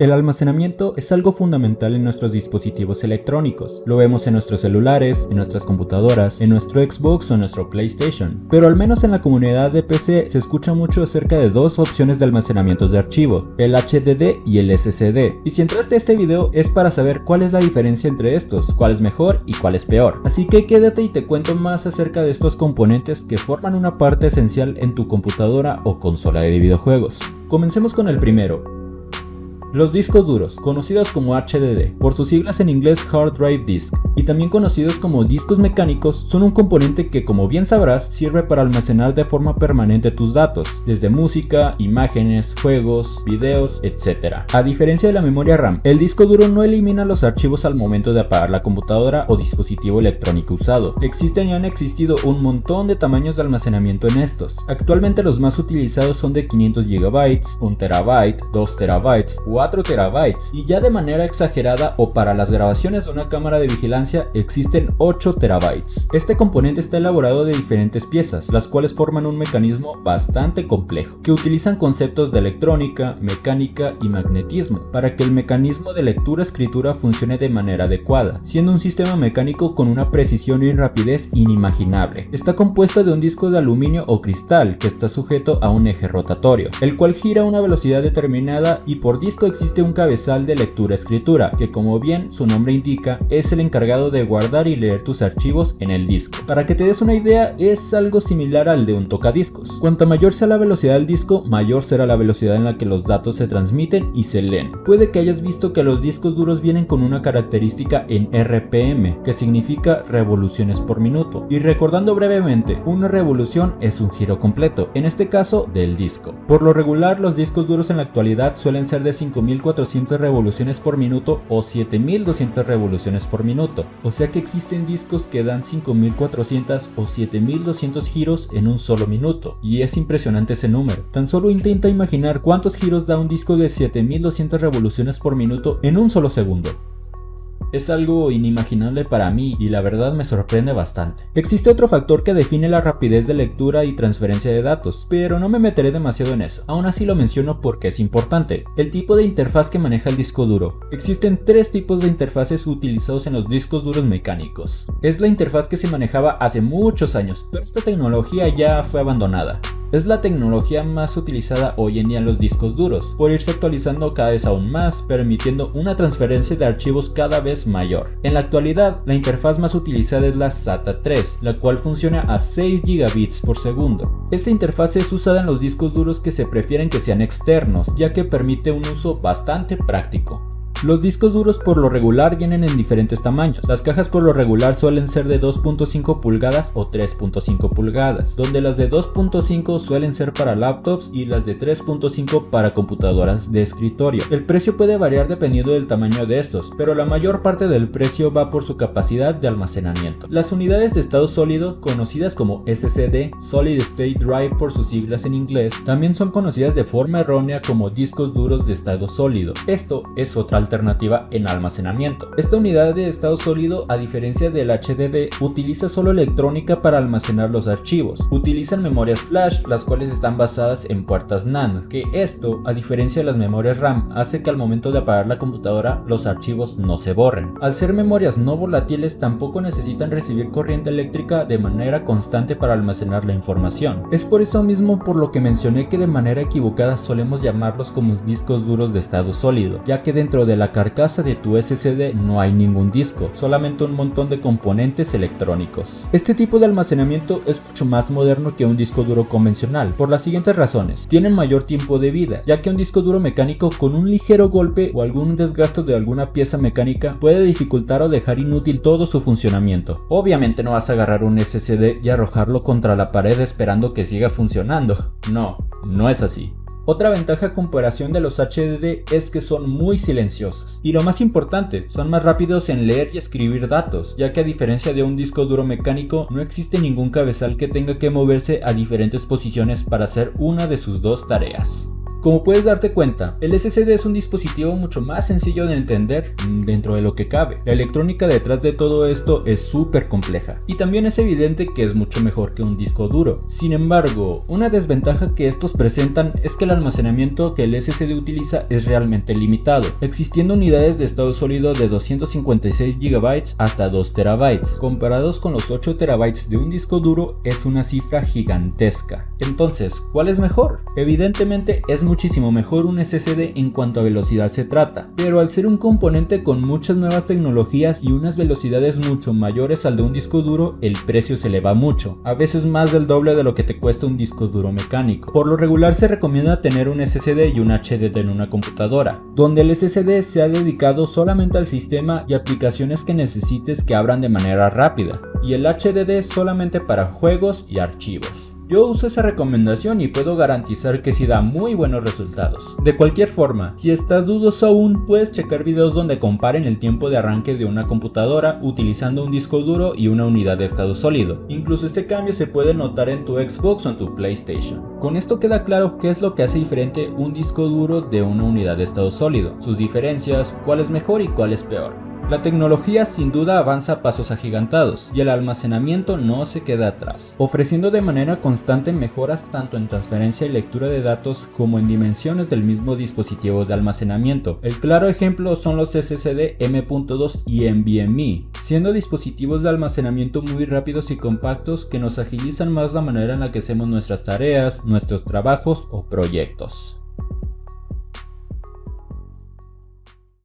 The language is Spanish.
El almacenamiento es algo fundamental en nuestros dispositivos electrónicos. Lo vemos en nuestros celulares, en nuestras computadoras, en nuestro Xbox o en nuestro PlayStation. Pero al menos en la comunidad de PC se escucha mucho acerca de dos opciones de almacenamiento de archivo, el HDD y el SSD. Y si entraste a este video es para saber cuál es la diferencia entre estos, cuál es mejor y cuál es peor. Así que quédate y te cuento más acerca de estos componentes que forman una parte esencial en tu computadora o consola de videojuegos. Comencemos con el primero. Los discos duros, conocidos como HDD, por sus siglas en inglés Hard Drive Disk, y también conocidos como discos mecánicos, son un componente que, como bien sabrás, sirve para almacenar de forma permanente tus datos, desde música, imágenes, juegos, videos, etc. A diferencia de la memoria RAM, el disco duro no elimina los archivos al momento de apagar la computadora o dispositivo electrónico usado. Existen y han existido un montón de tamaños de almacenamiento en estos. Actualmente los más utilizados son de 500 GB, 1 TB, 2 TB, 4 terabytes, y ya de manera exagerada o para las grabaciones de una cámara de vigilancia existen 8 terabytes. Este componente está elaborado de diferentes piezas, las cuales forman un mecanismo bastante complejo, que utilizan conceptos de electrónica, mecánica y magnetismo, para que el mecanismo de lectura-escritura funcione de manera adecuada, siendo un sistema mecánico con una precisión y rapidez inimaginable. Está compuesto de un disco de aluminio o cristal que está sujeto a un eje rotatorio, el cual gira a una velocidad determinada, y por disco existe un cabezal de lectura-escritura, que como bien su nombre indica, es el encargado de guardar y leer tus archivos en el disco. Para que te des una idea, es algo similar al de un tocadiscos. Cuanta mayor sea la velocidad del disco, mayor será la velocidad en la que los datos se transmiten y se leen. Puede que hayas visto que los discos duros vienen con una característica en RPM, que significa revoluciones por minuto. Y recordando brevemente, una revolución es un giro completo, en este caso del disco. Por lo regular, los discos duros en la actualidad suelen ser de 5400 revoluciones por minuto o 7200 revoluciones por minuto, o sea que existen discos que dan 5400 o 7200 giros en un solo minuto, y es impresionante ese número. Tan solo intenta imaginar cuántos giros da un disco de 7200 revoluciones por minuto en un solo segundo. Es algo inimaginable para mí y la verdad me sorprende bastante. Existe otro factor que define la rapidez de lectura y transferencia de datos, pero no me meteré demasiado en eso. Aún así lo menciono porque es importante. El tipo de interfaz que maneja el disco duro. Existen tres tipos de interfaces utilizados en los discos duros mecánicos. Es la interfaz que se manejaba hace muchos años, pero esta tecnología ya fue abandonada. Es la tecnología más utilizada hoy en día en los discos duros, por irse actualizando cada vez aún más, permitiendo una transferencia de archivos cada vez mayor. En la actualidad, la interfaz más utilizada es la SATA 3, la cual funciona a 6 gigabits por segundo. Esta interfaz es usada en los discos duros que se prefieren que sean externos, ya que permite un uso bastante práctico. Los discos duros por lo regular vienen en diferentes tamaños. Las cajas por lo regular suelen ser de 2.5 pulgadas o 3.5 pulgadas, donde las de 2.5 suelen ser para laptops y las de 3.5 para computadoras de escritorio. El precio puede variar dependiendo del tamaño de estos, pero la mayor parte del precio va por su capacidad de almacenamiento. Las unidades de estado sólido, conocidas como SSD, Solid State Drive por sus siglas en inglés, también son conocidas de forma errónea como discos duros de estado sólido. Esto es otra alternativa en almacenamiento. Esta unidad de estado sólido, a diferencia del HDD, utiliza solo electrónica para almacenar los archivos. Utilizan memorias flash, las cuales están basadas en puertas NAND, que esto, a diferencia de las memorias RAM, hace que al momento de apagar la computadora los archivos no se borren. Al ser memorias no volátiles, tampoco necesitan recibir corriente eléctrica de manera constante para almacenar la información. Es por eso mismo por lo que mencioné que de manera equivocada solemos llamarlos como discos duros de estado sólido, ya que dentro de la carcasa de tu SSD no hay ningún disco, solamente un montón de componentes electrónicos. Este tipo de almacenamiento es mucho más moderno que un disco duro convencional, por las siguientes razones. Tienen mayor tiempo de vida, ya que un disco duro mecánico con un ligero golpe o algún desgaste de alguna pieza mecánica puede dificultar o dejar inútil todo su funcionamiento. Obviamente no vas a agarrar un SSD y arrojarlo contra la pared esperando que siga funcionando. No es así. Otra ventaja a comparación de los HDD es que son muy silenciosos. Y lo más importante, son más rápidos en leer y escribir datos, ya que a diferencia de un disco duro mecánico, no existe ningún cabezal que tenga que moverse a diferentes posiciones para hacer una de sus dos tareas. Como puedes darte cuenta, el SSD es un dispositivo mucho más sencillo de entender dentro de lo que cabe. La electrónica detrás de todo esto es súper compleja y también es evidente que es mucho mejor que un disco duro. Sin embargo, una desventaja que estos presentan es que el almacenamiento que el SSD utiliza es realmente limitado, existiendo unidades de estado sólido de 256 GB hasta 2 TB. Comparados con los 8 TB de un disco duro es una cifra gigantesca. Entonces, ¿cuál es mejor? Evidentemente es muchísimo mejor un SSD en cuanto a velocidad se trata, pero al ser un componente con muchas nuevas tecnologías y unas velocidades mucho mayores al de un disco duro, el precio se eleva mucho, a veces más del doble de lo que te cuesta un disco duro mecánico. Por lo regular se recomienda tener un SSD y un HDD en una computadora, donde el SSD se ha dedicado solamente al sistema y aplicaciones que necesites que abran de manera rápida, y el HDD solamente para juegos y archivos. Yo uso esa recomendación y puedo garantizar que sí da muy buenos resultados. De cualquier forma, si estás dudoso aún, puedes checar videos donde comparen el tiempo de arranque de una computadora utilizando un disco duro y una unidad de estado sólido. Incluso este cambio se puede notar en tu Xbox o en tu PlayStation. Con esto queda claro qué es lo que hace diferente un disco duro de una unidad de estado sólido, sus diferencias, cuál es mejor y cuál es peor. La tecnología sin duda avanza a pasos agigantados y el almacenamiento no se queda atrás, ofreciendo de manera constante mejoras tanto en transferencia y lectura de datos como en dimensiones del mismo dispositivo de almacenamiento. El claro ejemplo son los SSD M.2 y NVMe, siendo dispositivos de almacenamiento muy rápidos y compactos que nos agilizan más la manera en la que hacemos nuestras tareas, nuestros trabajos o proyectos.